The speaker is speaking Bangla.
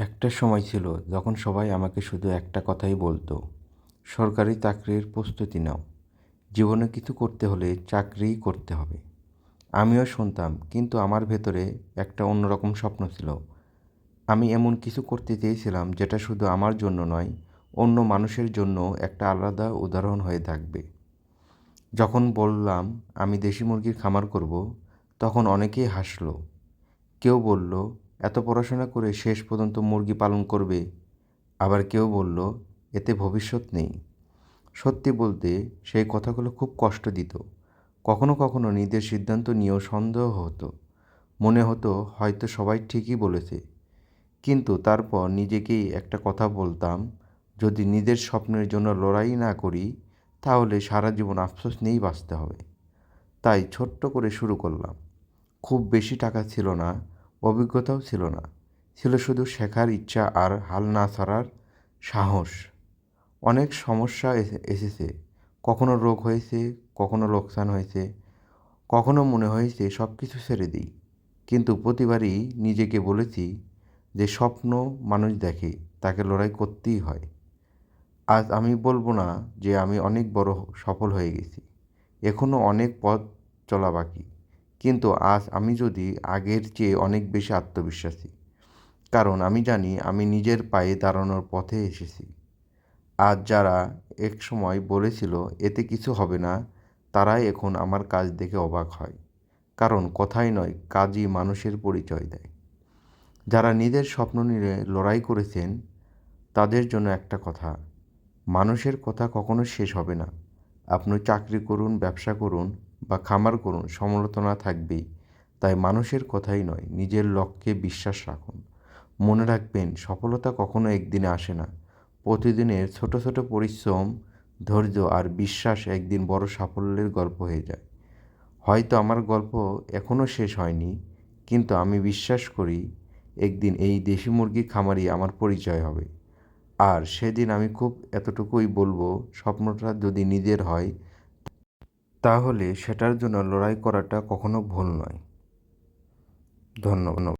একটা সময় ছিল যখন সবাই আমাকে শুধু একটা কথাই বলতো, সরকারি চাকরির প্রস্তুতি নাও, জীবনে কিছু করতে হলে চাকরিই করতে হবে। আমিও শুনতাম, কিন্তু আমার ভেতরে একটা অন্যরকম স্বপ্ন ছিল। আমি এমন কিছু করতে চেয়েছিলাম যেটা শুধু আমার জন্য নয়, অন্য মানুষের জন্য একটা আলাদা উদাহরণ হয়ে থাকবে। যখন বললাম আমি দেশি মুরগির খামার করব, তখন অনেকেই হাসলো। কেউ বলল, এত পড়াশোনা করে শেষ পর্যন্ত মুরগি পালন করবে। আবার কেউ বলল, এতে ভবিষ্যৎ নেই। সত্যি বলতে সেই কথাগুলো খুব কষ্ট দিত। কখনো কখনো নিজের সিদ্ধান্ত নিয়েও সন্দেহ হতো। মনে হতো হয়তো সবাই ঠিকই বলেছে। কিন্তু তারপর নিজেকেই একটা কথা বলতাম, যদি নিজের স্বপ্নের জন্য লড়াই না করি, তাহলে সারা জীবন আফসোস নিয়েই বাঁচতে হবে। তাই ছোট্ট করে শুরু করলাম। খুব বেশি টাকা ছিল না, অভিজ্ঞতাও ছিল না। ছিল শুধু শেখার ইচ্ছা আর হাল না ছাড়ার সাহস। অনেক সমস্যা এসেছে। কখনো রোগ হয়েছে, কখনো লোকসান হয়েছে, কখনো মনে হয়েছে সব কিছু ছেড়ে দিই। কিন্তু প্রতিবারই নিজেকে বলেছি, যে স্বপ্ন মানুষ দেখে, তাকে লড়াই করতেই হয়। আজ আমি বলবো না যে আমি অনেক বড় সফল হয়ে গেছি। এখনও অনেক পথ চলা বাকি। কিন্তু আজ আমি যদি আগের চেয়ে অনেক বেশি আত্মবিশ্বাসী। কারণ আমি জানি আমি নিজের পায়ে দাঁড়ানোর পথে এসেছি। আজ যারা একসময় বলেছিল এতে কিছু হবে না, তারাই এখন আমার কাজ দেখে অবাক হয়। কারণ কথাই নয়, কাজই মানুষের পরিচয় দেয়। যারা নিজের স্বপ্ন নিয়ে লড়াই করেছেন, তাদের জন্য একটা কথা, মানুষের কথা কখনো শেষ হবে না। আপনি চাকরি করুন, ব্যবসা করুন বা খামার করুন, সমালোচনা থাকবেই। তাই মানুষের কথাই নয়, নিজের লক্ষ্যে বিশ্বাস রাখুন। মনে রাখবেন, সফলতা কখনো একদিনে আসে না। প্রতিদিনের ছোট ছোট পরিশ্রম, ধৈর্য আর বিশ্বাস একদিন বড় সাফল্যের গল্প হয়ে যায়। হয়তো আমার গল্প এখনও শেষ হয়নি, কিন্তু আমি বিশ্বাস করি একদিন এই দেশি মুরগির খামারই আমার পরিচয় হবে। আর সেদিন আমি খুব এতটুকুই বলবো, স্বপ্নটা যদি নিজের হয়, তাহলে সেটার জন্য লড়াই করাটা কখনো ভুল নয়। ধন্যবাদ।